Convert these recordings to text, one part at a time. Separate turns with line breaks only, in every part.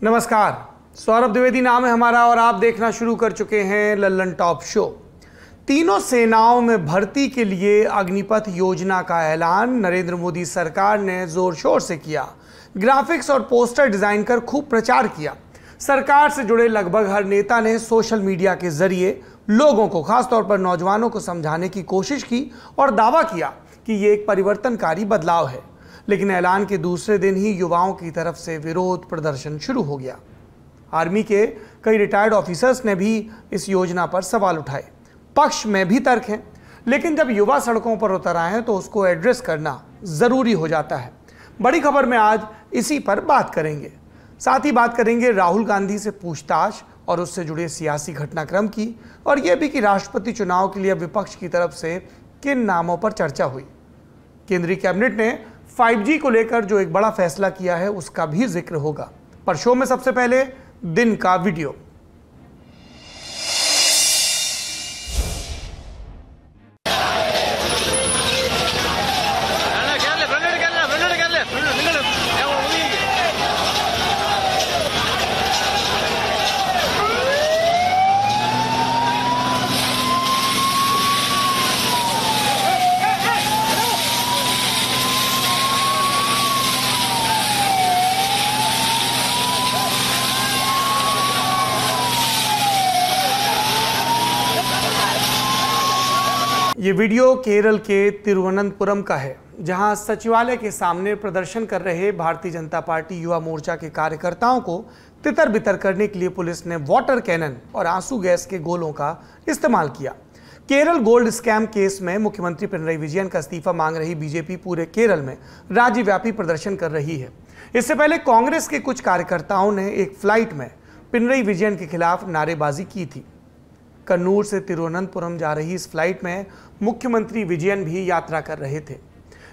नमस्कार, सौरभ द्विवेदी नाम है हमारा और आप देखना शुरू कर चुके हैं लल्लन टॉप शो। तीनों सेनाओं में भर्ती के लिए अग्निपथ योजना का ऐलान नरेंद्र मोदी सरकार ने जोर शोर से किया। ग्राफिक्स और पोस्टर डिजाइन कर खूब प्रचार किया। सरकार से जुड़े लगभग हर नेता ने सोशल मीडिया के जरिए लोगों को, खासतौर पर नौजवानों को समझाने की कोशिश की और दावा किया कि ये एक परिवर्तनकारी बदलाव है। लेकिन ऐलान के दूसरे दिन ही युवाओं की तरफ से विरोध प्रदर्शन शुरू हो गया। आर्मी के कई रिटायर्ड ऑफिसर्स ने भी इस योजना पर सवाल उठाए। पक्ष में भी तर्क हैं, लेकिन जब युवा सड़कों पर उतर आए हैं तो उसको एड्रेस करना जरूरी हो जाता है। बड़ी खबर में आज इसी पर बात करेंगे। साथ ही बात करेंगे राहुल गांधी से पूछताछ और उससे जुड़े सियासी घटनाक्रम की, और यह भी कि राष्ट्रपति चुनाव के लिए विपक्ष की तरफ से किन नामों पर चर्चा हुई। केंद्रीय कैबिनेट ने 5G को लेकर जो एक बड़ा फैसला किया है उसका भी जिक्र होगा। पर शो में सबसे पहले दिन का वीडियो। ये वीडियो केरल के तिरुवनंतपुरम का है, जहां सचिवालय के सामने प्रदर्शन कर रहे भारतीय जनता पार्टी युवा मोर्चा के कार्यकर्ताओं को तितर बितर करने के लिए पुलिस ने वाटर कैनन और आंसू गैस के गोलों का इस्तेमाल किया। केरल गोल्ड स्कैम केस में मुख्यमंत्री पिनरई विजयन का इस्तीफा मांग रही बीजेपी पूरे केरल में राज्यव्यापी प्रदर्शन कर रही है। इससे पहले कांग्रेस के कुछ कार्यकर्ताओं ने एक फ्लाइट में पिनरई विजयन के खिलाफ नारेबाजी की थी। कन्नूर से तिरुवनंतपुरम जा रही इस फ्लाइट में मुख्यमंत्री विजयन भी यात्रा कर रहे थे।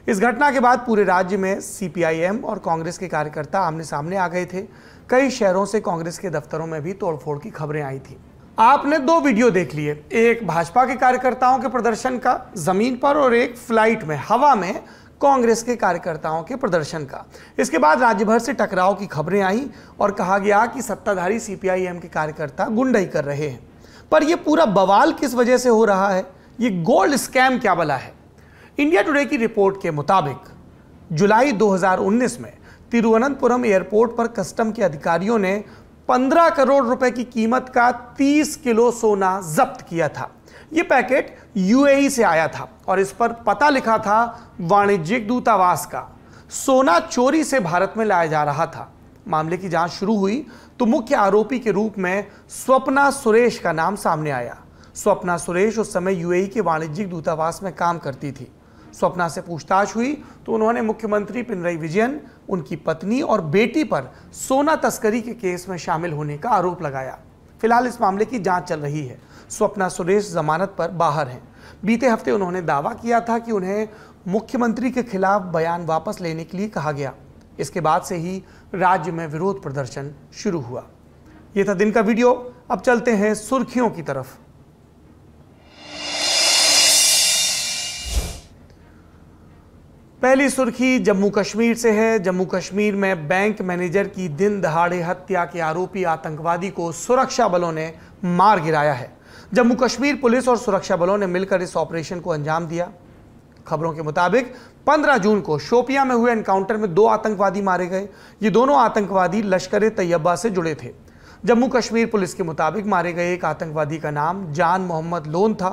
इस घटना के बाद पूरे राज्य में CPIM और कांग्रेस के कार्यकर्ता आमने सामने आ गए थे। कई शहरों से कांग्रेस के दफ्तरों में भी तोड़फोड़ की खबरें आई थी। आपने दो वीडियो देख लिए, एक भाजपा के कार्यकर्ताओं के प्रदर्शन का जमीन पर और एक फ्लाइट में हवा में कांग्रेस के कार्यकर्ताओं के प्रदर्शन का। इसके बाद राज्य भर से टकराव की खबरें आई और कहा गया कि सत्ताधारी CPIM के कार्यकर्ता गुंडाई कर रहे हैं। पर यह पूरा बवाल किस वजह से हो रहा है? ये गोल्ड स्कैम क्या भला है? इंडिया टुडे की रिपोर्ट के मुताबिक जुलाई 2019 में तिरुवनंतपुरम एयरपोर्ट पर कस्टम के अधिकारियों ने 15 करोड़ रुपए की कीमत का 30 किलो सोना जब्त किया था। यह पैकेट UAE से आया था और इस पर पता लिखा था वाणिज्यिक दूतावास का। सोना चोरी से भारत में लाया जा रहा था। मामले की जांच शुरू हुई तो मुख्य आरोपी के रूप में स्वप्ना सुरेश का नाम सामने आया। स्वप्ना सुरेश उस समय UAE के वाणिज्यिक दूतावास में काम करती थी। स्वप्ना से पूछताछ हुई तो उन्होंने मुख्यमंत्री पिनरई विजयन, उनकी पत्नी और बेटी पर सोना तस्करी के केस में शामिल होने का आरोप लगाया। फिलहाल इस मामले की जांच चल रही है। स्वप्ना सुरेश जमानत पर बाहर हैं। बीते हफ्ते उन्होंने दावा किया था कि उन्हें मुख्यमंत्री के खिलाफ बयान वापस लेने के लिए कहा गया। इसके बाद से ही राज्य में विरोध प्रदर्शन शुरू हुआ। यह था दिन का वीडियो। अब चलते हैं सुर्खियों की तरफ। पहली सुर्खी जम्मू कश्मीर से है। जम्मू कश्मीर में बैंक मैनेजर की दिन दहाड़े हत्या के आरोपी आतंकवादी को सुरक्षा बलों ने मार गिराया है। जम्मू कश्मीर पुलिस और सुरक्षा बलों ने मिलकर इस ऑपरेशन को अंजाम दिया। खबरों के मुताबिक 15 जून को शोपियां में हुए एनकाउंटर में 2 आतंकवादी मारे गए। ये दोनों आतंकवादी लश्कर-ए-तैयबा से जुड़े थे। जम्मू कश्मीर पुलिस के मुताबिक मारे गए एक आतंकवादी का नाम जान मोहम्मद लोन था।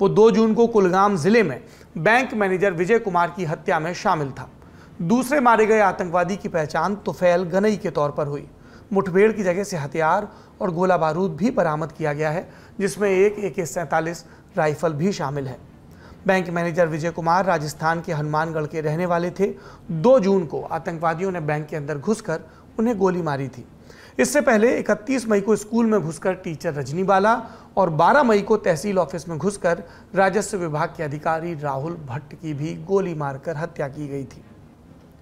वो 2 जून को कुलगाम जिले में बैंक मैनेजर विजय कुमार की हत्या में शामिल था। दूसरे मारे गए आतंकवादी की पहचान तुफैल गनई के तौर पर हुई। मुठभेड़ की जगह से हथियार और गोला बारूद भी बरामद किया गया है, जिसमें एक AK-47 राइफल भी शामिल है। बैंक मैनेजर विजय कुमार राजस्थान के हनुमानगढ़ के रहने वाले थे। 2 जून को आतंकवादियों ने बैंक के अंदर घुसकर उन्हें गोली मारी थी। इससे पहले 31 मई को स्कूल में घुसकर टीचर रजनी बाला और 12 मई को तहसील ऑफिस में घुसकर राजस्व विभाग के अधिकारी राहुल भट्ट की भी गोली मारकर हत्या की गई थी।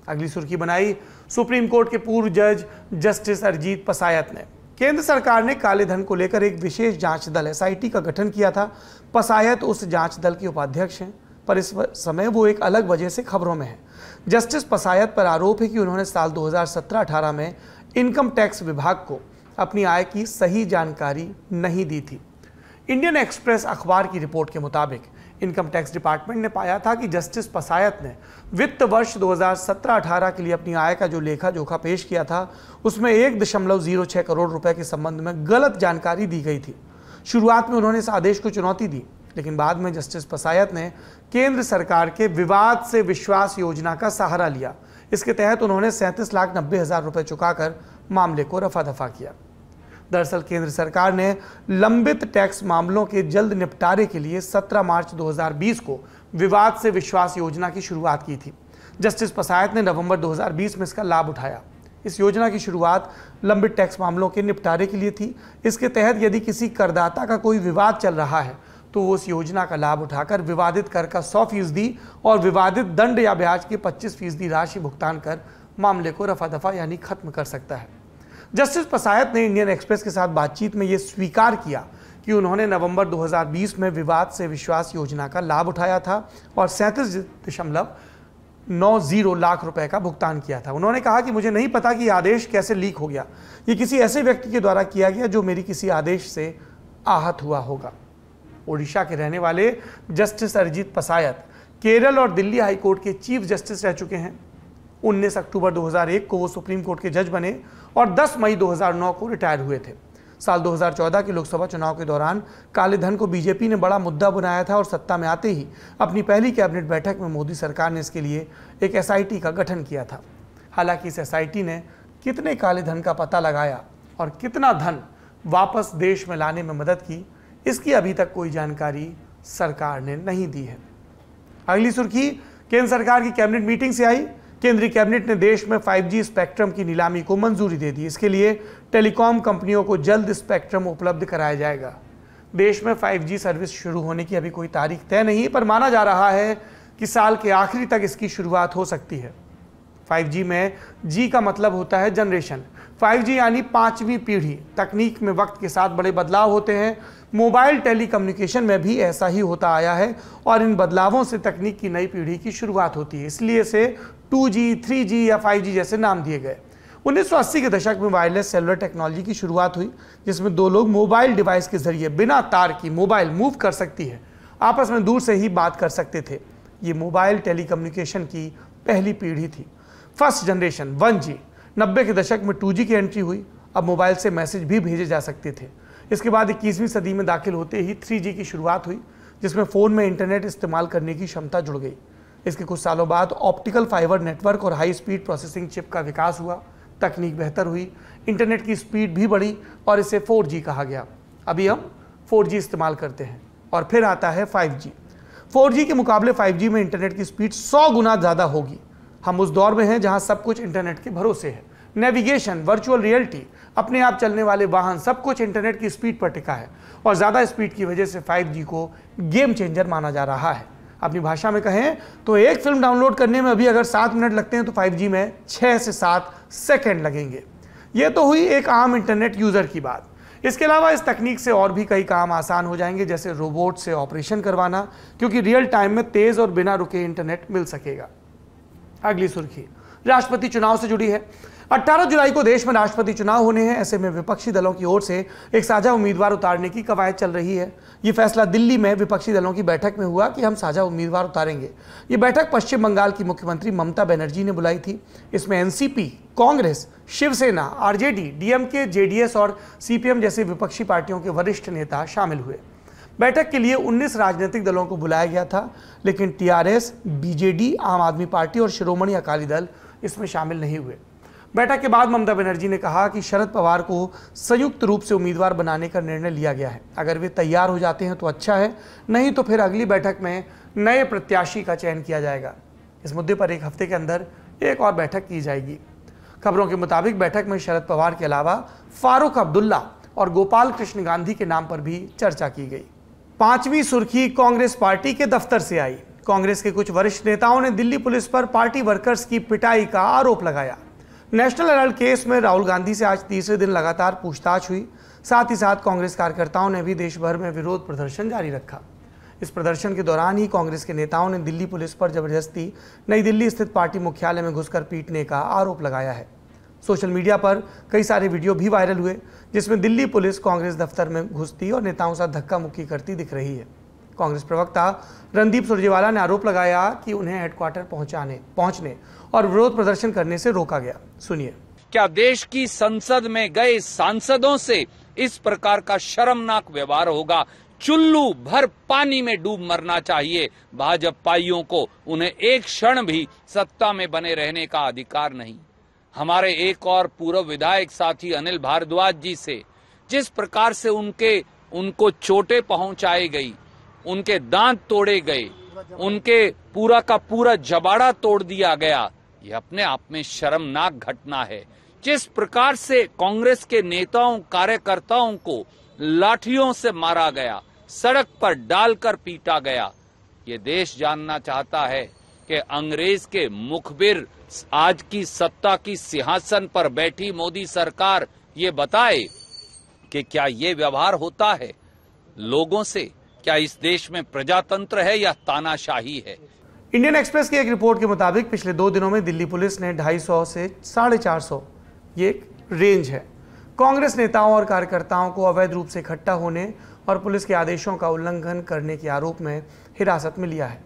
अगली सुर्खी बनाई सुप्रीम कोर्ट के पूर्व जज जस्टिस अरिजीत पसायत ने। केंद्र सरकार ने काले धन को लेकर एक विशेष जांच दल SIT का गठन किया था। पसायत उस जांच दल के उपाध्यक्ष हैं, पर इस समय वो एक अलग वजह से खबरों में है। जस्टिस पसायत पर आरोप है कि उन्होंने साल 2017-18 में इनकम टैक्स विभाग को अपनी आय की सही जानकारी नहीं दी थी। इंडियन एक्सप्रेस अखबार की रिपोर्ट के मुताबिक इनकम टैक्स डिपार्टमेंट ने पाया था कि जस्टिस पसायत ने वित्त वर्ष 2017-18 के लिए अपनी आय का जो लेखा जोखा पेश किया था उसमें 1.06 करोड़ रुपए के संबंध में गलत जानकारी दी गई थी। शुरुआत में उन्होंने इस आदेश को चुनौती दी, लेकिन बाद में जस्टिस पसायत ने केंद्र सरकार के विवाद से विश्वास योजना का सहारा लिया। इसके तहत उन्होंने 37,90,000 रुपए चुकाकर मामले को रफा दफा किया। दरअसल केंद्र सरकार ने लंबित टैक्स मामलों के जल्द निपटारे के लिए 17 मार्च 2020 को विवाद से विश्वास योजना की शुरुआत की थी। जस्टिस पसायत ने नवंबर 2020 में इसका लाभ उठाया। इस योजना की शुरुआत लंबित टैक्स मामलों के निपटारे के लिए थी। इसके तहत यदि किसी करदाता का कोई विवाद चल रहा है तो वो उस योजना का लाभ उठाकर विवादित कर का 100% और विवादित दंड या ब्याज की 25% राशि भुगतान कर मामले को रफा दफा यानी खत्म कर सकता है। जस्टिस पसायत ने इंडियन एक्सप्रेस के साथ बातचीत में यह स्वीकार किया कि उन्होंने नवंबर 2020 में विवाद से विश्वास योजना का लाभ उठाया था और 37.90 लाख रुपए का भुगतान किया था। उन्होंने कहा कि मुझे नहीं पता कि आदेश कैसे लीक हो गया, ये किसी ऐसे व्यक्ति के द्वारा किया गया जो मेरी किसी आदेश से आहत हुआ होगा। ओडिशा के रहने वाले जस्टिस अरिजीत पसायत केरल और दिल्ली हाईकोर्ट के चीफ जस्टिस रह चुके हैं। 19 अक्टूबर 2001 को वो सुप्रीम कोर्ट के जज बने और 10 मई 2009 को रिटायर हुए थे। साल 2014 के लोकसभा चुनाव के दौरान काले धन को बीजेपी ने बड़ा मुद्दा बनाया था और सत्ता में आते ही अपनी पहली कैबिनेट बैठक में मोदी सरकार ने इसके लिए एक एसआईटी का गठन किया था। हालांकि इस एसआईटी ने कितने काले धन का पता लगाया और कितना धन वापस देश में लाने में मदद की, इसकी अभी तक कोई जानकारी सरकार ने नहीं दी है। अगली सुर्खी केंद्र सरकार की कैबिनेट मीटिंग से आई। केंद्रीय कैबिनेट ने देश में 5G स्पेक्ट्रम की नीलामी को मंजूरी दे दी। इसके लिए टेलीकॉम कंपनियों को जल्द स्पेक्ट्रम उपलब्ध कराया जाएगा। देश में 5G सर्विस शुरू होने की अभी कोई तारीख तय नहीं, पर माना जा रहा है कि साल के आखिरी तक इसकी शुरुआत हो सकती है। 5G में G का मतलब होता है जनरेशन। 5G यानी 5वीं पीढ़ी। तकनीक में वक्त के साथ बड़े बदलाव होते हैं। मोबाइल टेलीकम्युनिकेशन में भी ऐसा ही होता आया है और इन बदलावों से तकनीक की नई पीढ़ी की शुरुआत होती है। इसलिए इसे 2G, 3G या 5G जैसे नाम दिए गए। 1980 के दशक में वायरलेस सेलुलर टेक्नोलॉजी की शुरुआत हुई, जिसमें दो लोग मोबाइल डिवाइस के जरिए बिना तार की मोबाइल मूव कर सकती है, आपस में दूर से ही बात कर सकते थे। ये मोबाइल टेलीकम्युनिकेशन की पहली पीढ़ी थी। First generation 1G। 90 के दशक में 2G की एंट्री हुई। अब मोबाइल से मैसेज भी भेजे जा सकते थे। इसके बाद 21वीं सदी में दाखिल होते ही 3G की शुरुआत हुई, जिसमें फ़ोन में इंटरनेट इस्तेमाल करने की क्षमता जुड़ गई। इसके कुछ सालों बाद ऑप्टिकल फाइबर नेटवर्क और हाई स्पीड प्रोसेसिंग चिप का विकास हुआ। तकनीक बेहतर हुई, इंटरनेट की स्पीड भी बढ़ी और इसे 4G कहा गया। अभी हम 4G इस्तेमाल करते हैं। और फिर आता है 5G। 4G के मुकाबले 5G में इंटरनेट की स्पीड 100 गुना ज़्यादा होगी। हम उस दौर में हैं जहां सब कुछ इंटरनेट के भरोसे है। नेविगेशन, वर्चुअल रियलिटी, अपने आप चलने वाले वाहन, सब कुछ इंटरनेट की स्पीड पर टिका है और ज़्यादा स्पीड की वजह से 5G को गेम चेंजर माना जा रहा है। अपनी भाषा में कहें तो एक फिल्म डाउनलोड करने में अभी अगर 7 मिनट लगते हैं तो 5G में 6 से 7 सेकेंड लगेंगे। यह तो हुई एक आम इंटरनेट यूज़र की बात। इसके अलावा इस तकनीक से और भी कई काम आसान हो जाएंगे, जैसे रोबोट से ऑपरेशन करवाना, क्योंकि रियल टाइम में तेज़ और बिना रुके इंटरनेट मिल सकेगा। अगली सुर्खी राष्ट्रपति चुनाव से जुड़ी है। 18 जुलाई को देश में राष्ट्रपति चुनाव होने हैं। ऐसे में विपक्षी दलों की ओर से एक साझा उम्मीदवार उतारने की कवायद चल रही है। ये फैसला दिल्ली में विपक्षी दलों की बैठक में हुआ कि हम साझा उम्मीदवार उतारेंगे। ये बैठक पश्चिम बंगाल की मुख्यमंत्री ममता बनर्जी ने बुलाई थी। इसमें NCP, Congress, Shiv Sena, RJD, DMK, JDS और सीपीएम जैसे विपक्षी पार्टियों के वरिष्ठ नेता शामिल हुए। बैठक के लिए 19 राजनीतिक दलों को बुलाया गया था, लेकिन टीआरएस, बीजेडी, आम आदमी पार्टी और शिरोमणि अकाली दल इसमें शामिल नहीं हुए। बैठक के बाद ममता बनर्जी ने कहा कि शरद पवार को संयुक्त रूप से उम्मीदवार बनाने का निर्णय लिया गया है। अगर वे तैयार हो जाते हैं तो अच्छा है, नहीं तो फिर अगली बैठक में नए प्रत्याशी का चयन किया जाएगा। इस मुद्दे पर एक हफ्ते के अंदर एक और बैठक की जाएगी। खबरों के मुताबिक बैठक में शरद पवार के अलावा फारूक अब्दुल्ला और गोपाल कृष्ण गांधी के नाम पर भी चर्चा की गई। 5वीं सुर्खी कांग्रेस पार्टी के दफ्तर से आई। कांग्रेस के कुछ वरिष्ठ नेताओं ने दिल्ली पुलिस पर पार्टी वर्कर्स की पिटाई का आरोप लगाया। नेशनल हेराल्ड केस में राहुल गांधी से आज तीसरे दिन लगातार पूछताछ हुई। साथ ही साथ कांग्रेस कार्यकर्ताओं ने भी देश भर में विरोध प्रदर्शन जारी रखा। इस प्रदर्शन के दौरान ही कांग्रेस के नेताओं ने दिल्ली पुलिस पर जबरदस्ती नई दिल्ली स्थित पार्टी मुख्यालय में घुसकर पीटने का आरोप लगाया है। सोशल मीडिया पर कई सारे वीडियो भी वायरल हुए जिसमें दिल्ली पुलिस कांग्रेस दफ्तर में घुसती और नेताओं से धक्का मुक्की करती दिख रही है। कांग्रेस प्रवक्ता रणदीप सुरजेवाला ने आरोप लगाया कि उन्हें हेडक्वार्टर पहुंचने और विरोध प्रदर्शन करने से रोका गया। सुनिए।
क्या देश की संसद में गए सांसदों से इस प्रकार का शर्मनाक व्यवहार होगा? चुल्लू भर पानी में डूब मरना चाहिए भाजपाइयों को। उन्हें एक क्षण भी सत्ता में बने रहने का अधिकार नहीं। हमारे एक और पूर्व विधायक साथी अनिल भारद्वाज जी से जिस प्रकार से उनको चोटें पहुंचाई गई, उनके दांत तोड़े गए, उनके पूरा का पूरा जबाड़ा तोड़ दिया गया, ये अपने आप में शर्मनाक घटना है। जिस प्रकार से कांग्रेस के नेताओं कार्यकर्ताओं को लाठियों से मारा गया, सड़क पर डालकर पीटा गया, ये देश जानना चाहता है कि अंग्रेज के मुखबिर आज की सत्ता की सिंहासन पर बैठी मोदी सरकार ये बताए कि क्या ये व्यवहार होता है लोगों से? क्या इस देश में प्रजातंत्र है या तानाशाही है?
इंडियन एक्सप्रेस की एक रिपोर्ट के मुताबिक पिछले 2 दिनों में दिल्ली पुलिस ने 250 से 450, ये एक रेंज है, कांग्रेस नेताओं और कार्यकर्ताओं को अवैध रूप से इकट्ठा होने और पुलिस के आदेशों का उल्लंघन करने के आरोप में हिरासत में लिया है।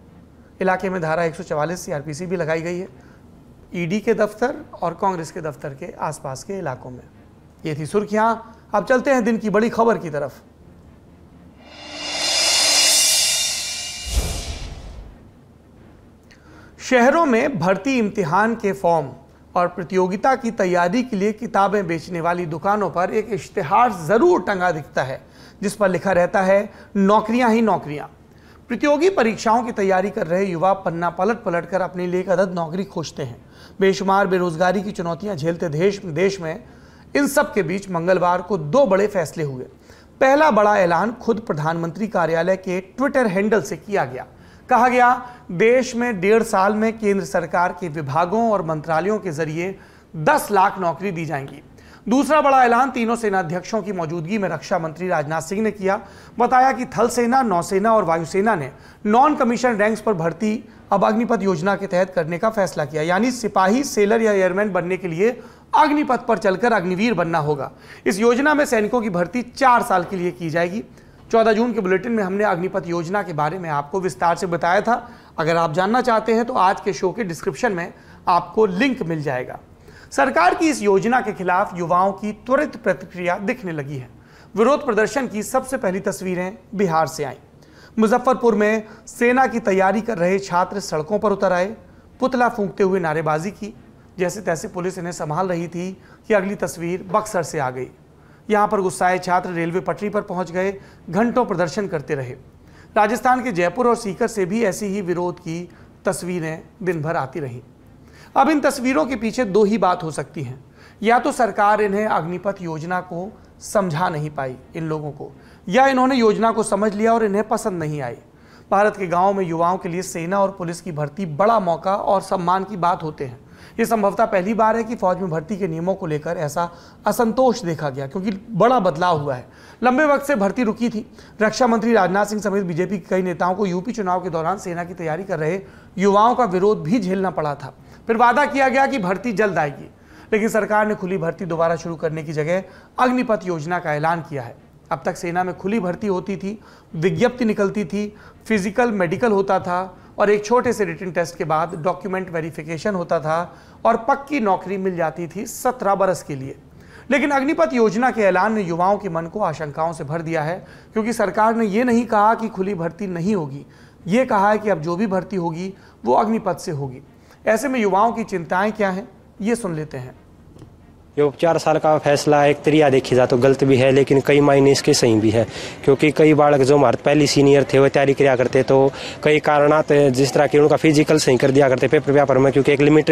इलाके में धारा 144 सीआरपीसी भी लगाई गई है, ईडी के दफ्तर और कांग्रेस के दफ्तर के आसपास के इलाकों में। ये थी सुर्खियां। अब चलते हैं दिन की बड़ी खबर की तरफ। शहरों में भर्ती इम्तिहान के फॉर्म और प्रतियोगिता की तैयारी के लिए किताबें बेचने वाली दुकानों पर एक इश्तिहार जरूर टंगा दिखता है जिस पर लिखा रहता है नौकरियां ही नौकरियां। प्रतियोगी परीक्षाओं की तैयारी कर रहे युवा पन्ना पलट पलट कर अपने लिए एक अदद नौकरी खोजते हैं। बेशुमार बेरोजगारी की चुनौतियां झेलते देश में इन सब के बीच मंगलवार को 2 बड़े फैसले हुए। पहला बड़ा ऐलान खुद प्रधानमंत्री कार्यालय के ट्विटर हैंडल से किया गया। कहा गया, देश में 1.5 साल में केंद्र सरकार के विभागों और मंत्रालयों के जरिए 10 लाख नौकरी दी जाएंगी। दूसरा बड़ा ऐलान तीनों सेनाध्यक्षों की मौजूदगी में रक्षा मंत्री राजनाथ सिंह ने किया। बताया कि थल सेना, नौसेना और वायुसेना ने नॉन कमीशन रैंक्स पर भर्ती अब अग्निपथ योजना के तहत करने का फैसला किया। यानी सिपाही, सेलर या एयरमैन बनने के लिए अग्निपथ पर चलकर अग्निवीर बनना होगा। इस योजना में सैनिकों की भर्ती 4 साल के लिए की जाएगी। 14 जून के बुलेटिन में हमने अग्निपथ योजना के बारे में आपको विस्तार से बताया था। अगर आप जानना चाहते हैं तो आज के शो के डिस्क्रिप्शन में आपको लिंक मिल जाएगा। सरकार की इस योजना के खिलाफ युवाओं की त्वरित प्रतिक्रिया दिखने लगी है। विरोध प्रदर्शन की सबसे पहली तस्वीरें बिहार से आई। मुजफ्फरपुर में सेना की तैयारी कर रहे छात्र सड़कों पर उतर आए, पुतला फूंकते हुए नारेबाजी की। जैसे तैसे पुलिस इन्हें संभाल रही थी कि अगली तस्वीर बक्सर से आ गई। यहां पर गुस्साए छात्र रेलवे पटरी पर पहुंच गए, घंटों प्रदर्शन करते रहे। राजस्थान के जयपुर और सीकर से भी ऐसी ही विरोध की तस्वीरें दिन भर आती रहीं। अब इन तस्वीरों के पीछे 2 ही बात हो सकती हैं। या तो सरकार इन्हें अग्निपथ योजना को समझा नहीं पाई इन लोगों को, या इन्होंने योजना को समझ लिया और इन्हें पसंद नहीं आई। भारत के गांवों में युवाओं के लिए सेना और पुलिस की भर्ती बड़ा मौका और सम्मान की बात होते हैं। ये संभवतः पहली बार है कि फौज में भर्ती के नियमों को लेकर ऐसा असंतोष देखा गया, क्योंकि बड़ा बदलाव हुआ है। लंबे वक्त से भर्ती रुकी थी। रक्षा मंत्री राजनाथ सिंह समेत बीजेपी के कई नेताओं को यूपी चुनाव के दौरान सेना की तैयारी कर रहे युवाओं का विरोध भी झेलना पड़ा था। फिर वादा किया गया कि भर्ती जल्द आएगी, लेकिन सरकार ने खुली भर्ती दोबारा शुरू करने की जगह अग्निपथ योजना का ऐलान किया है। अब तक सेना में खुली भर्ती होती थी, विज्ञप्ति निकलती थी, फिजिकल मेडिकल होता था और एक छोटे से रिटन टेस्ट के बाद डॉक्यूमेंट वेरिफिकेशन होता था और पक्की नौकरी मिल जाती थी 17 बरस के लिए। लेकिन अग्निपथ योजना के ऐलान ने युवाओं के मन को आशंकाओं से भर दिया है, क्योंकि सरकार ने यह नहीं कहा कि खुली भर्ती नहीं होगी, ये कहा है कि अब जो भी भर्ती होगी वो अग्निपथ से होगी। ऐसे में युवाओं की चिंताएं क्या हैं, ये सुन लेते हैं।
जो 4 साल का फैसला एक तरीका देखी जाए तो गलत भी है, लेकिन कई मायने इसके सही भी है, क्योंकि कई बालक जो हमारे पहले सीनियर थे वो तैयारी किया करते, तो कई कारणत जिस तरह की उनका फिजिकल सही कर दिया करते पेपर में, क्योंकि एक लिमिट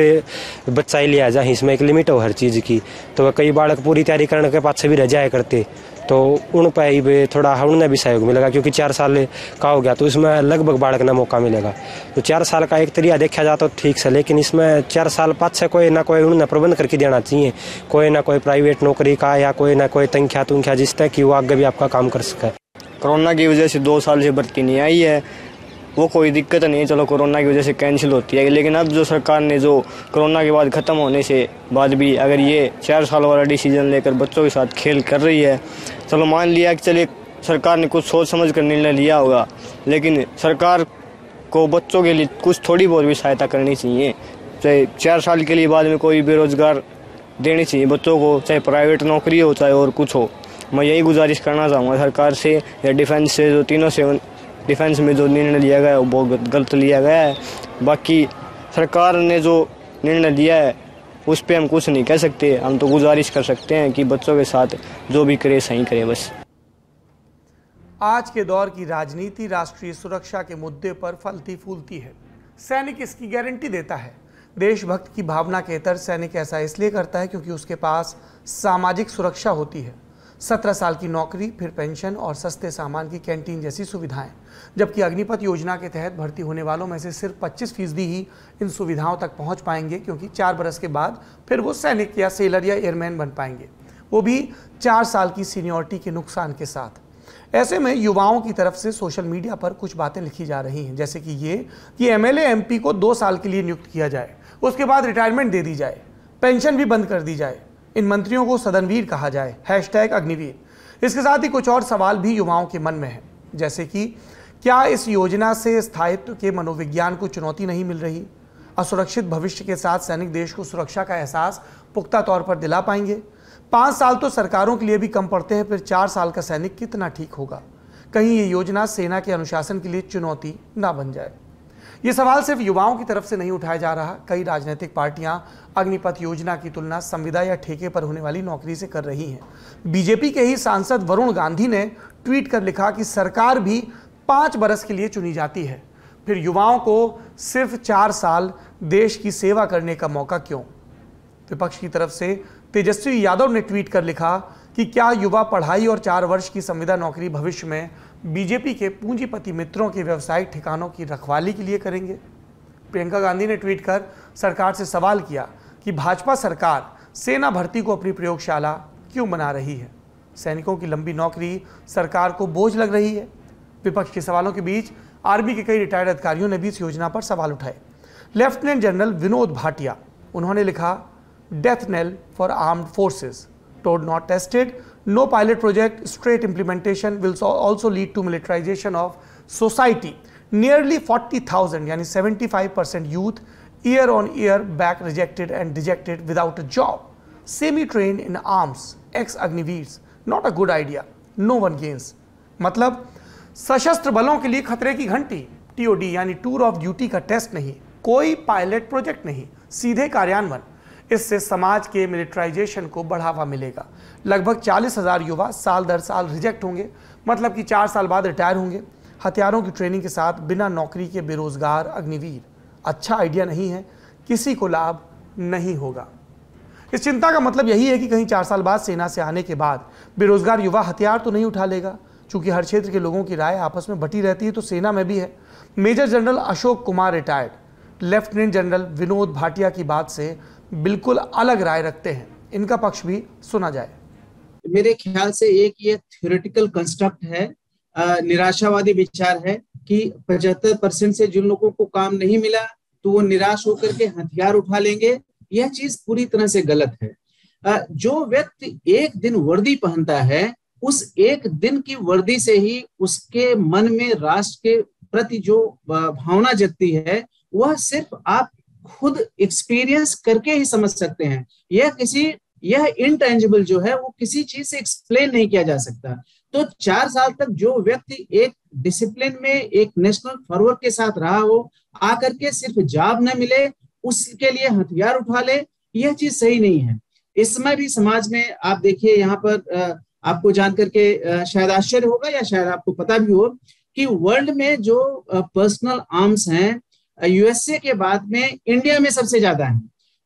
बच्चा ही लिया जाए, इसमें एक लिमिट हो हर चीज़ की। तो कई बालक पूरी तैयारी करने के पास से भी रह जाया करते, तो उन पर ही थोड़ा उन्हें भी सहयोग मिलेगा, क्योंकि 4 साल का हो गया तो इसमें लगभग बालक ना मौका मिलेगा। तो 4 साल का एक तरीका देखा जाए तो ठीक है, लेकिन इसमें 4 साल पाँच से कोई ना कोई उन्हें प्रबंध करके देना चाहिए, कोई ना कोई प्राइवेट नौकरी का या कोई ना कोई तनख्वाह जिस तरह कि वो आगे भी आपका काम कर सके।
कोरोना की वजह से 2 साल से भर्ती नहीं आई है, वो कोई दिक्कत नहीं है, चलो कोरोना की वजह से कैंसिल होती है। लेकिन अब जो सरकार ने जो कोरोना के बाद ख़त्म होने से बाद भी अगर ये 4 साल वाला डिसीजन लेकर बच्चों के साथ खेल कर रही है, चलो मान लिया कि चलिए सरकार ने कुछ सोच समझ कर निर्णय लिया होगा, लेकिन सरकार को बच्चों के लिए कुछ थोड़ी बहुत भी सहायता करनी चाहिए। चाहे 4 साल के लिए बाद में कोई बेरोजगार देनी चाहिए बच्चों को, चाहे प्राइवेट नौकरी हो चाहे और कुछ हो। मैं यही गुजारिश करना चाहूँगा सरकार से या डिफेंस से, जो तीनों से डिफेंस में जो निर्णय लिया गया है वो बहुत गलत लिया गया है। बाकी सरकार ने जो निर्णय लिया है उस पर हम कुछ नहीं कह सकते, हम तो गुजारिश कर सकते हैं कि बच्चों के साथ जो भी करे सही करे बस।
आज के दौर की राजनीति राष्ट्रीय सुरक्षा के मुद्दे पर फलती फूलती है। सैनिक इसकी गारंटी देता है। देशभक्त की भावना के तहत सैनिक ऐसा इसलिए करता है क्योंकि उसके पास सामाजिक सुरक्षा होती है। 17 साल की नौकरी, फिर पेंशन और सस्ते सामान की कैंटीन जैसी सुविधाएं। जबकि अग्निपथ योजना के तहत भर्ती होने वालों में से सिर्फ 25% ही इन सुविधाओं तक पहुंच पाएंगे, क्योंकि 4 बरस के बाद फिर वो सैनिक या सेलर या एयरमैन बन पाएंगे, वो भी 4 साल की सीनियरिटी के नुकसान के साथ। ऐसे में युवाओं की तरफ से सोशल मीडिया पर कुछ बातें लिखी जा रही हैं, जैसे कि ये कि एमएलए एमपी को 2 साल के लिए नियुक्त किया जाए, उसके बाद रिटायरमेंट दे दी जाए, पेंशन भी बंद कर दी जाए, इन मंत्रियों को सदनवीर कहा जाए, #अग्निवीर। इसके साथ ही कुछ और सवाल भी युवाओं के मन में है, जैसे कि क्या इस योजना से स्थायित्व के मनोविज्ञान को चुनौती नहीं मिल रही? असुरक्षित भविष्य के साथ सैनिक देश को सुरक्षा का एहसास पुख्ता तौर पर दिला पाएंगे? 5 साल तो सरकारों के लिए भी कम पड़ते हैं, फिर 4 साल का सैनिक कितना ठीक होगा? कहीं ये योजना सेना के अनुशासन के लिए चुनौती ना बन जाए? ये सवाल सिर्फ युवाओं की तरफ से नहीं उठाया जा रहा। कई राजनीतिक पार्टियां अग्निपथ योजना की तुलना संविदा या ठेके पर होने वाली नौकरी से कर रही हैं। बीजेपी के ही सांसद वरुण गांधी ने ट्वीट कर लिखा कि सरकार भी 5 बरस के लिए चुनी जाती है, फिर युवाओं को सिर्फ 4 साल देश की सेवा करने का मौका क्यों? विपक्ष की तरफ से तेजस्वी यादव ने ट्वीट कर लिखा कि क्या युवा पढ़ाई और 4 वर्ष की संविदा नौकरी भविष्य में बीजेपी के पूंजीपति मित्रों के व्यवसायिक ठिकानों की रखवाली के लिए करेंगे? प्रियंका गांधी ने ट्वीट कर सरकार से सवाल किया कि भाजपा सरकार सेना भर्ती को अपनी प्रयोगशाला क्यों बना रही है? सैनिकों की लंबी नौकरी सरकार को बोझ लग रही है? विपक्ष के सवालों के बीच आर्मी के कई रिटायर्ड अधिकारियों ने भी इस योजना पर सवाल उठाए। लेफ्टिनेंट जनरल विनोद भाटिया, उन्होंने लिखा, death knell for armed forces, ToD not tested, no pilot project, straight implementation will also lead to militarisation of society, nearly 40,000 यानी 75% youth year on year back rejected and dejected without a job, semi train in arms, ex Agniveers, not a good idea, no one gains. मतलब सशस्त्र बलों के लिए खतरे की घंटी, TOD यानी टूर ऑफ ड्यूटी का टेस्ट नहीं, कोई पायलट प्रोजेक्ट नहीं, सीधे कार्यान्वयन। इससे समाज के मिलिटराइजेशन को बढ़ावा मिलेगा। लगभग 40,000 युवा साल दर साल रिजेक्ट होंगे, मतलब कि 4 साल बाद रिटायर होंगे। हथियारों की ट्रेनिंग के साथ बिना नौकरी के बेरोजगार अग्निवीर, अच्छा आइडिया नहीं है, किसी को लाभ नहीं होगा। इस चिंता का मतलब यही है कि कहीं 4 साल बाद सेना से आने के बाद बेरोजगार युवा हथियार तो नहीं उठा लेगा। चूंकि हर क्षेत्र के लोगों की राय आपस में बटी रहती है, तो सेना में भी है। Major general Ashok Kumar retired lieutenant general Vinod Bhatia की बात से बिल्कुल अलग राय रखते हैं, इनका पक्ष भी सुना जाए।
मेरे ख्याल से एक ये थ्योरेटिकल कंस्ट्रक्ट है, निराशावादी विचार है कि 75% से जिन लोगों को काम नहीं मिला तो वो निराश होकर के हथियार उठा लेंगे। यह चीज पूरी तरह से गलत है। जो व्यक्ति एक दिन वर्दी पहनता है, उस एक दिन की वर्दी से ही उसके मन में राष्ट्र के प्रति जो भावना जगती है, वह सिर्फ आप खुद एक्सपीरियंस करके ही समझ सकते हैं। यह इंटेंजिबल जो है वो किसी चीज से एक्सप्लेन नहीं किया जा सकता। तो 4 साल तक जो व्यक्ति एक डिसिप्लिन में एक नेशनल फॉरवर्ड के साथ रहा हो, आकर के सिर्फ जॉब न मिले उसके लिए हथियार उठा ले, यह चीज सही नहीं है। इस समय भी समाज में आप देखिए, यहाँ पर आपको जानकर के शायद आश्चर्य होगा या शायद आपको पता भी हो कि वर्ल्ड में जो पर्सनल आर्म्स हैं, यूएसए के बाद में इंडिया में सबसे ज्यादा है।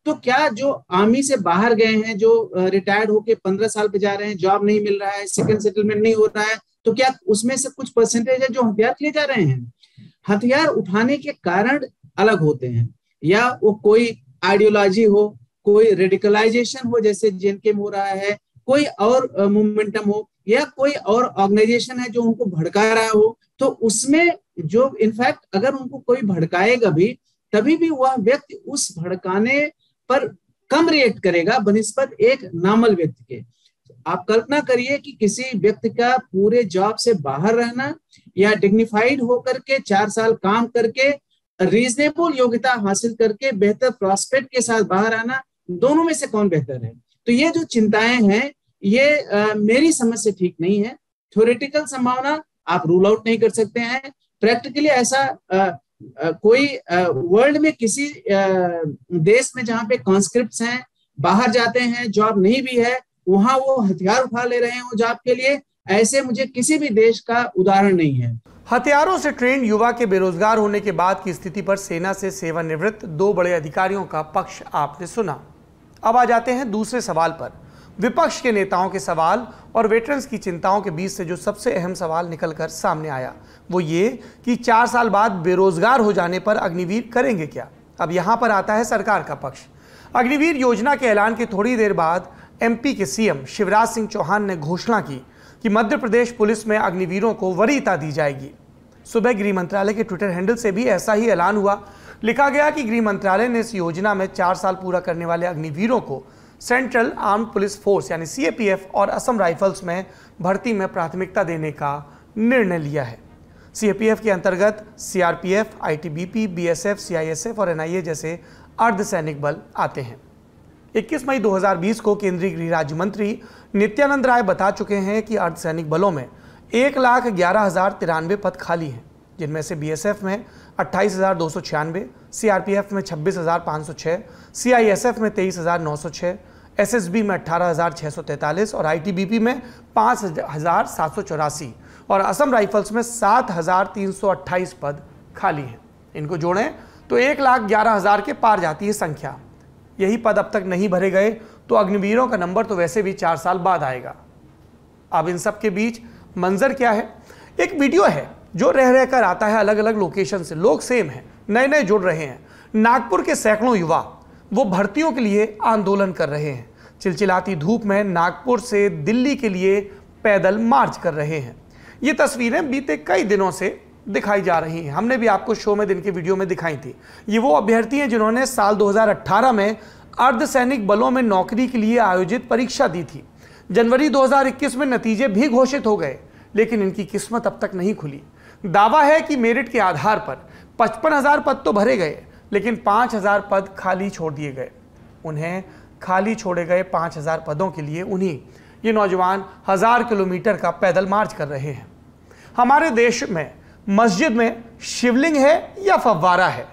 तो क्या जो आर्मी से बाहर गए हैं, जो रिटायर्ड होके 15 साल पे जा रहे हैं, जॉब नहीं मिल रहा है, सेकंड सेटलमेंट नहीं हो रहा है, तो क्या उसमें से कुछ परसेंटेज है जो हथियार ले जा रहे हैं? हथियार उठाने के कारण अलग होते हैं, या वो कोई आइडियोलॉजी हो, कोई रेडिकलाइजेशन हो जैसे जेएनके में हो रहा है, कोई और मोमेंटम हो, या कोई और ऑर्गेनाइजेशन है जो उनको भड़का रहा हो, तो उसमें जो इनफैक्ट अगर उनको कोई भड़काएगा भी, तभी भी वह व्यक्ति उस भड़काने पर कम रिएक्ट करेगा बनिस्बत एक नॉर्मल व्यक्ति के। आप कल्पना करिए कि किसी व्यक्ति का पूरे जॉब से बाहर रहना या डिग्निफाइड होकर के 4 साल काम करके रीजनेबल योग्यता हासिल करके बेहतर प्रॉस्पेक्ट के साथ बाहर आना, दोनों में से कौन बेहतर है? तो ये जो चिंताएं हैं ये मेरी समझ से ठीक नहीं है। थ्योरेटिकल संभावना आप रूल आउट नहीं कर सकते हैं, प्रैक्टिकली ऐसा कोई वर्ल्ड में किसी देश में जहां पे कॉन्स्क्रिप्ट्स हैं, बाहर जाते हैं, जॉब नहीं भी है, वहां वो हथियार उठा ले रहे हो जॉब के लिए, ऐसे मुझे किसी भी देश का उदाहरण नहीं है।
हथियारों से ट्रेंड युवा के बेरोजगार होने के बाद की स्थिति पर सेना से सेवानिवृत्त 2 बड़े अधिकारियों का पक्ष आपने सुना। अब आ जाते हैं दूसरे सवाल पर। विपक्ष के नेताओं के सवाल और वेटरन्स की चिंताओं के बीच से जो सबसे अहम सवाल निकलकर सामने आया वो ये कि 4 साल बाद बेरोजगार हो जाने पर अग्निवीर करेंगे क्या। अब यहां पर आता है सरकार का पक्ष। अग्निवीर योजना के ऐलान के थोड़ी देर बाद एमपी के सीएम शिवराज सिंह चौहान ने घोषणा की कि मध्य प्रदेश पुलिस में अग्निवीरों को वरीयता दी जाएगी। सुबह गृह मंत्रालय के ट्विटर हैंडल से भी ऐसा ही ऐलान हुआ। लिखा गया कि गृह मंत्रालय ने इस योजना में 4 साल पूरा करने वाले अग्निवीरों को सेंट्रल आर्म्ड पुलिस फोर्स यानी सीएपीएफ और असम राइफल्स में भर्ती में प्राथमिकता देने का निर्णय लिया है। सीएपीएफ के अंतर्गत सीआरपीएफ, आईटीबीपी, बीएसएफ, सीआईएसएफ और एनआईए जैसे अर्धसैनिक बल आते हैं। 21 मई 2020 को केंद्रीय गृह राज्य मंत्री नित्यानंद राय बता चुके हैं कि अर्धसैनिक बलों में 1,11,093 पद खाली हैं, जिनमें से बीएसएफ में 28,296, सीआरपीएफ में 26,506, सीआईएसएफ में 23,906, एसएसबी में 18,643 और आईटीबीपी में 5,784 और असम राइफल्स में 7,328 पद खाली हैं। इनको जोड़ें तो 1,11,000 के पार जाती है संख्या। यही पद अब तक नहीं भरे गए तो अग्निवीरों का नंबर तो वैसे भी 4 साल बाद आएगा। अब इन सब के बीच मंजर क्या है? एक वीडियो है जो रह रहकर आता है अलग अलग लोकेशन से। लोग सेम हैं, नए नए जुड़ रहे हैं। नागपुर के सैकड़ों युवा वो भर्तियों के लिए आंदोलन कर रहे हैं। चिलचिलाती धूप में नागपुर से दिल्ली के लिए पैदल मार्च कर रहे हैं। ये तस्वीरें बीते कई दिनों से दिखाई जा रही हैं। हमने भी आपको शो में दिन के वीडियो में दिखाई थी। ये वो अभ्यर्थी हैं जिन्होंने साल 2018 में अर्धसैनिक बलों में नौकरी के लिए आयोजित परीक्षा दी थी। जनवरी 2021 में नतीजे भी घोषित हो गए, लेकिन इनकी किस्मत अब तक नहीं खुली। दावा है कि मेरिट के आधार पर 55,000 पद तो भरे गए, लेकिन 5,000 पद खाली छोड़ दिए गए। उन्हें खाली छोड़े गए 5,000 पदों के लिए ये नौजवान 1000 किलोमीटर का पैदल मार्च कर रहे हैं। हमारे देश में मस्जिद में शिवलिंग है या फव्वारा है?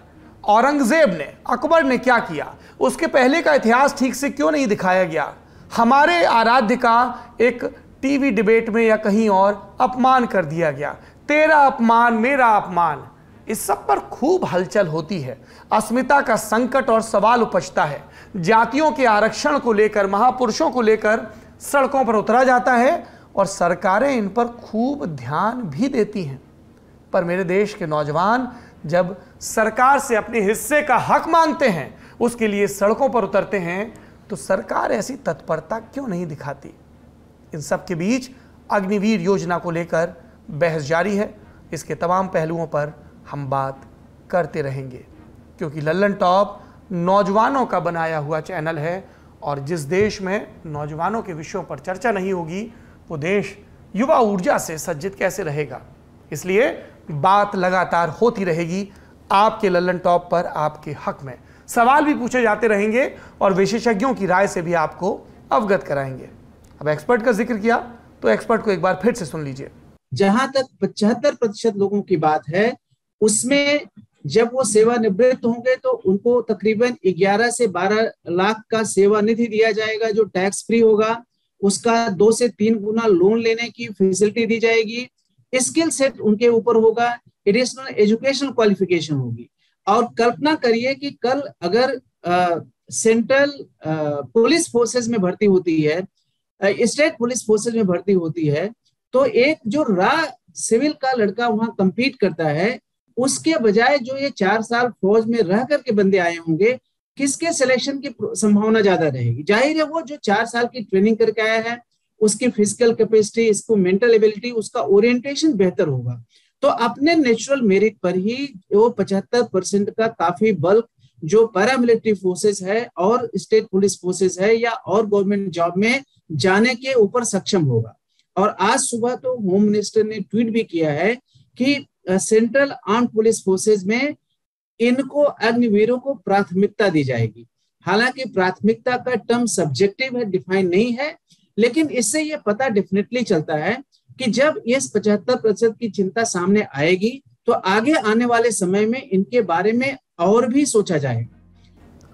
औरंगजेब ने, अकबर ने क्या किया? उसके पहले का इतिहास ठीक से क्यों नहीं दिखाया गया? हमारे आराध्य का एक टीवी डिबेट में या कहीं और अपमान कर दिया गया। तेरा अपमान, मेरा अपमान, इस सब पर खूब हलचल होती है। अस्मिता का संकट और सवाल उपजता है। जातियों के आरक्षण को लेकर, महापुरुषों को लेकर सड़कों पर उतरा जाता है और सरकारें इन पर खूब ध्यान भी देती हैं। पर मेरे देश के नौजवान जब सरकार से अपने हिस्से का हक मांगते हैं, उसके लिए सड़कों पर उतरते हैं, तो सरकार ऐसी तत्परता क्यों नहीं दिखाती? इन सब के बीच अग्निवीर योजना को लेकर बहस जारी है। इसके तमाम पहलुओं पर हम बात करते रहेंगे, क्योंकि लल्लन टॉप नौजवानों का बनाया हुआ चैनल है और जिस देश में नौजवानों के विषयों पर चर्चा नहीं होगी, वो देश युवा ऊर्जा से सज्जित कैसे रहेगा? इसलिए बात लगातार होती रहेगी आपके लल्लन टॉप पर, आपके हक में। सवाल भी पूछे जाते रहेंगे और विशेषज्ञों की राय से भी आपको अवगत कराएंगे। अब एक्सपर्ट का जिक्र किया तो एक्सपर्ट को एक बार फिर से सुन लीजिए।
जहां तक 75% लोगों की बात है, उसमें जब वो सेवानिवृत्त होंगे तो उनको तकरीबन 11 से 12 लाख का सेवानिधि दिया जाएगा, जो टैक्स फ्री होगा। उसका 2 से 3 गुना लोन लेने की फैसिलिटी दी जाएगी। स्किल सेट उनके ऊपर होगा, एडिशनल एजुकेशन क्वालिफिकेशन होगी। और कल्पना करिए कि कल अगर सेंट्रल पुलिस फोर्सेस में भर्ती होती है, स्टेट पुलिस फोर्सेस में भर्ती होती है, तो एक जो सिविल का लड़का वहां कंपीट करता है, उसके बजाय जो ये 4 साल फौज में रह करके बंदे आए होंगे, किसके सिलेक्शन की संभावना ज्यादा रहेगी? जाहिर है वो जो 4 साल की ट्रेनिंग करके आया है, उसकी फिजिकल कैपेसिटी, इसको मेंटल एबिलिटी, उसका ओरिएंटेशन बेहतर होगा। तो अपने नेचुरल मेरिट पर ही वो 75% का काफी बल्क जो पैरामिलिट्री फोर्सेस है और स्टेट पुलिस फोर्सेस है या और गवर्नमेंट जॉब में जाने के ऊपर सक्षम होगा। और आज सुबह तो होम मिनिस्टर ने ट्वीट भी किया है कि सेंट्रल आर्म्ड पुलिस फोर्सेस में इनको अग्निवीरों को प्राथमिकता दी जाएगी। हालांकि प्राथमिकता का टर्म सब्जेक्टिव है, डिफाइन नहीं है, लेकिन इससे ये पता डेफिनेटली चलता है कि जब ये 75% की चिंता सामने आएगी तो आगे आने वाले समय में इनके बारे में और भी सोचा जाएगा।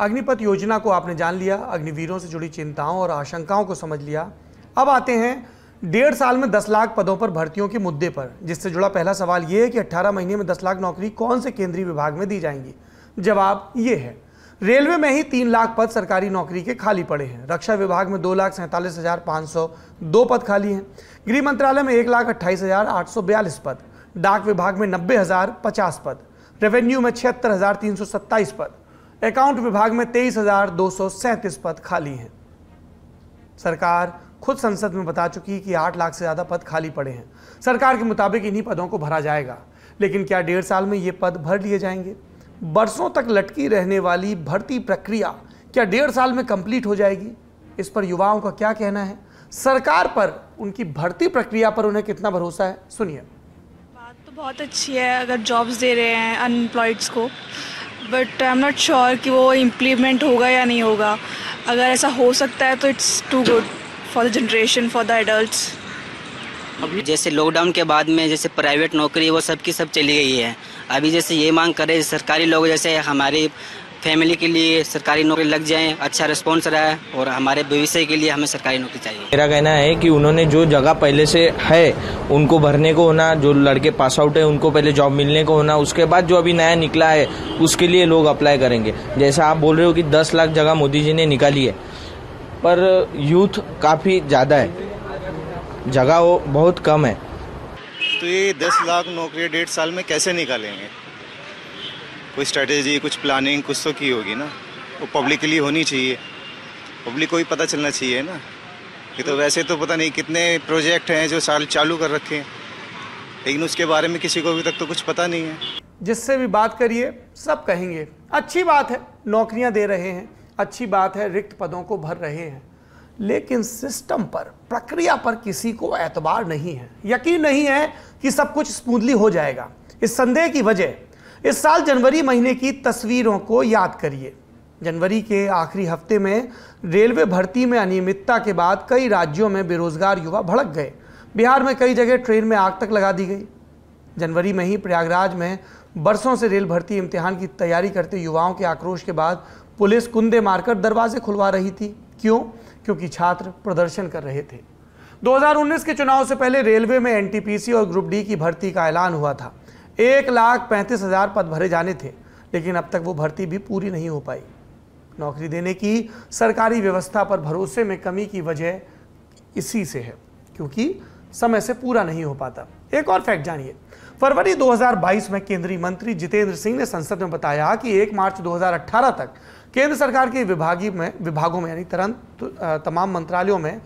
अग्निपथ योजना को आपने जान लिया, अग्निवीरों से जुड़ी चिंताओं और आशंकाओं को समझ लिया। अब आते हैं 1.5 साल में 10 लाख पदों पर भर्तियों के मुद्दे पर, जिससे जुड़ा पहला सवाल ये है कि 18 महीने में 10 लाख नौकरी कौन से केंद्रीय विभाग में दी जाएंगी। जवाब ये है, रेलवे में ही 3 लाख पद सरकारी नौकरी के खाली पड़े हैं। रक्षा विभाग में 2,47,502 पद खाली हैं। गृह मंत्रालय में 1,28,842 पद, डाक विभाग में 90,050 पद, रेवेन्यू में 76,327 पद, अकाउंट विभाग में 23,237 पद खाली हैं। सरकार खुद संसद में बता चुकी कि 8 लाख से ज्यादा पद खाली पड़े हैं। सरकार के मुताबिक इन्हीं पदों को भरा जाएगा, लेकिन क्या 1.5 साल में ये पद भर लिए जाएंगे? बरसों तक लटकी रहने वाली भर्ती प्रक्रिया क्या 1.5 साल में कंप्लीट हो जाएगी? इस पर युवाओं का क्या कहना है? सरकार पर, उनकी भर्ती प्रक्रिया पर उन्हें कितना भरोसा है? सुनिए।
बात तो बहुत अच्छी है अगर जॉब्स दे रहे हैं अनएम्प्लॉयड्स को, but I am not sure कि वो इम्प्लीमेंट होगा या नहीं होगा। अगर ऐसा हो सकता है तो it's too good for the generation, for the adults.
जैसे लॉकडाउन के बाद में जैसे प्राइवेट नौकरी वो सब की सब चली गई है। अभी जैसे ये मांग कर रहे सरकारी लोग, जैसे हमारी फैमिली के लिए सरकारी नौकरी लग जाए, अच्छा रिस्पॉन्स रहा है और हमारे भविष्य के लिए हमें सरकारी नौकरी चाहिए।
मेरा कहना है कि उन्होंने जो जगह पहले से है उनको भरने को होना, जो लड़के पास आउट है उनको पहले जॉब मिलने को होना, उसके बाद जो अभी नया निकला है उसके लिए लोग अप्लाई करेंगे। जैसा आप बोल रहे हो कि 10 लाख जगह मोदी जी ने निकाली है, पर यूथ काफ़ी ज़्यादा है, जगह वो बहुत कम है।
तो ये 10 लाख नौकरी 1.5 साल में कैसे निकालेंगे? कोई स्ट्रेटेजी, कुछ प्लानिंग कुछ तो की होगी ना। वो पब्लिक के लिए होनी चाहिए, पब्लिक को भी पता चलना चाहिए ना। ये तो वैसे तो पता नहीं कितने प्रोजेक्ट हैं जो साल चालू कर रखे हैं, लेकिन उसके बारे में किसी को अभी तक तो कुछ पता नहीं है।
जिससे भी बात करिए सब कहेंगे अच्छी बात है, नौकरियां दे रहे हैं, अच्छी बात है, रिक्त पदों को भर रहे हैं, लेकिन सिस्टम पर, प्रक्रिया पर किसी को एतबार नहीं है, यकीन नहीं है कि सब कुछ स्मूथली हो जाएगा। इस संदेह की वजह इस साल जनवरी महीने की तस्वीरों को याद करिए। जनवरी के आखिरी हफ्ते में रेलवे भर्ती में अनियमितता के बाद कई राज्यों में बेरोजगार युवा भड़क गए। बिहार में कई जगह ट्रेन में आग तक लगा दी गई। जनवरी में ही प्रयागराज में बरसों से रेल भर्ती इम्तिहान की तैयारी करते युवाओं के आक्रोश के बाद पुलिस कुंदे मारकर दरवाजे खुलवा रही थी। क्यों? क्योंकि छात्र प्रदर्शन कर रहे थे। 2019 के चुनाव से पहले रेलवे में एनटीपीसी और ग्रुप डी की भर्ती का ऐलान हुआ था। 1,35,000 पद भरे जाने थे, लेकिन अब तक वो भर्ती भी पूरी नहीं हो पाई। नौकरी देने की सरकारी व्यवस्था पर भरोसे में कमी की वजह इसी से है, क्योंकि समय से पूरा नहीं हो पाता। एक और फैक्ट जानिए। फरवरी 2022 में केंद्रीय मंत्री जितेंद्र सिंह ने संसद में बताया कि 1 मार्च 2018 तक केंद्र सरकार के विभागों में यानी तमाम मंत्रालयों में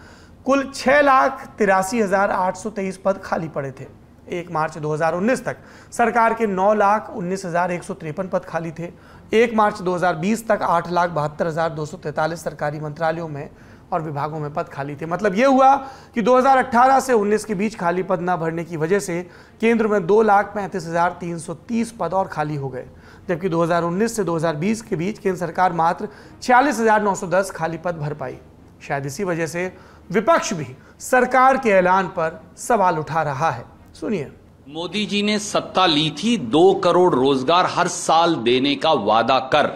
कुल 6,83,823 पद खाली पड़े थे। 1 मार्च 2019 तक सरकार के 9,19,153 पद खाली थे। 1 मार्च 2020 तक 8,72,243 सरकारी मंत्रालयों में और विभागों में पद खाली थे। मतलब यह हुआ कि 2018 से 19 के बीच खाली पद न भरने की वजह से केंद्र में 2,35,330 पद और खाली हो गए, जबकि 2019 से 2020 के बीच केंद्र सरकार मात्र 46,910 खाली पद भर पाई। शायद इसी वजह से विपक्ष भी सरकार के ऐलान पर सवाल उठा रहा है। सुनिए।
मोदी जी ने सत्ता ली थी 2 करोड़ रोजगार हर साल देने का वादा कर,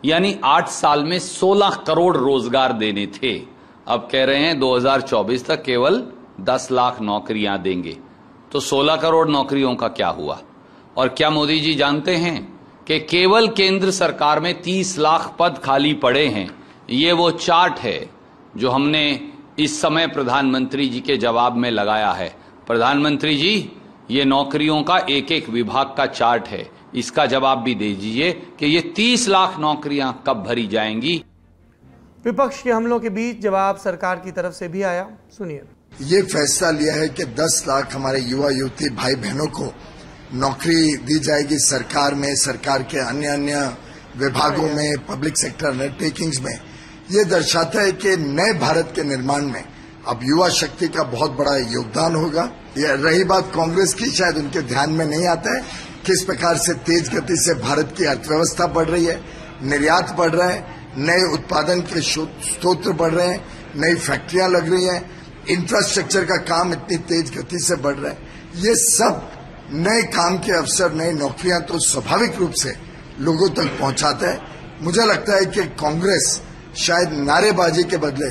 यानी 8 साल में 16 करोड़ रोजगार देने थे। अब कह रहे हैं 2024 तक केवल 10 लाख नौकरियां देंगे। तो 16 करोड़ नौकरियों का क्या हुआ? और क्या मोदी जी जानते हैं कि केवल केंद्र सरकार में 30 लाख पद खाली पड़े हैं? ये वो चार्ट है जो हमने इस समय प्रधानमंत्री जी के जवाब में लगाया है। प्रधानमंत्री जी, ये नौकरियों का एक एक विभाग का चार्ट है, इसका जवाब भी दे दीजिए कि ये 30 लाख नौकरियां कब भरी जाएंगी।
विपक्ष के हमलों के बीच जवाब सरकार की तरफ से भी आया। सुनिए।
ये फैसला लिया है कि 10 लाख हमारे युवा युवती भाई बहनों को नौकरी दी जाएगी सरकार में, सरकार के अन्य विभागों में, पब्लिक सेक्टर अंडरटेकिंग्स में। ये दर्शाता है कि नए भारत के निर्माण में अब युवा शक्ति का बहुत बड़ा योगदान होगा। ये रही बात कांग्रेस की, शायद उनके ध्यान में नहीं आता है किस प्रकार से तेज गति से भारत की अर्थव्यवस्था बढ़ रही है, निर्यात बढ़ रहा है, नए उत्पादन के स्रोत बढ़ रहे हैं, नई फैक्ट्रियां लग रही हैं, इंफ्रास्ट्रक्चर का काम इतनी तेज गति से बढ़ रहा है। ये सब नए काम के अवसर, नई नौकरियां तो स्वाभाविक रूप से लोगों तक पहुंचाता है। मुझे लगता है कि कांग्रेस शायद नारेबाजी के बदले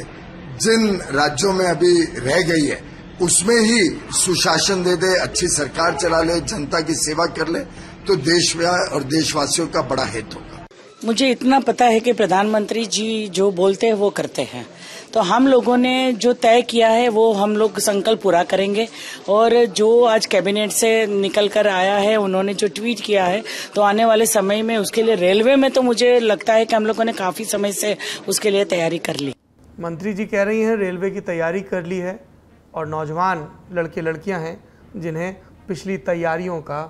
जिन राज्यों में अभी रह गई है उसमें ही सुशासन दे दे, अच्छी सरकार चला ले, जनता की सेवा कर ले, तो देश और देशवासियों का बड़ा हित होगा।
मुझे इतना पता है कि प्रधानमंत्री जी जो बोलते हैं वो करते हैं, तो हम लोगों ने जो तय किया है वो हम लोग संकल्प पूरा करेंगे। और जो आज कैबिनेट से निकल कर आया है, उन्होंने जो ट्वीट किया है, तो आने वाले समय में उसके लिए रेलवे में तो मुझे लगता है कि हम लोगों ने काफी समय से उसके लिए तैयारी कर ली।
मंत्री जी कह रही हैं रेलवे की तैयारी कर ली है, और नौजवान लड़के लड़कियां हैं जिन्हें पिछली तैयारियों का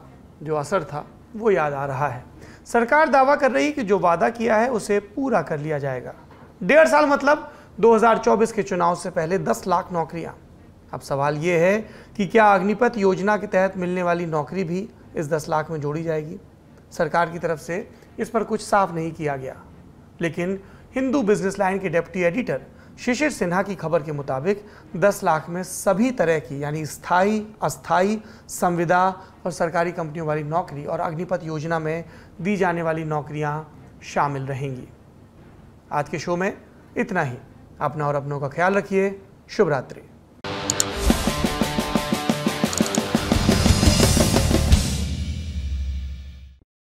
जो असर था वो याद आ रहा है। सरकार दावा कर रही है कि जो वादा किया है उसे पूरा कर लिया जाएगा। 1.5 साल मतलब 2024 के चुनाव से पहले 10 लाख नौकरियां। अब सवाल ये है कि क्या अग्निपथ योजना के तहत मिलने वाली नौकरी भी इस 10 लाख में जोड़ी जाएगी? सरकार की तरफ से इस पर कुछ साफ नहीं किया गया, लेकिन हिंदू बिजनेस लाइन के डिप्टी एडिटर शिशिर सिन्हा की खबर के मुताबिक 10 लाख में सभी तरह की यानी स्थायी, अस्थायी, संविदा और सरकारी कंपनियों वाली नौकरी और अग्निपथ योजना में दी जाने वाली नौकरियां शामिल रहेंगी। आज के शो में इतना ही। अपना और अपनों का ख्याल रखिए। शुभ रात्रि।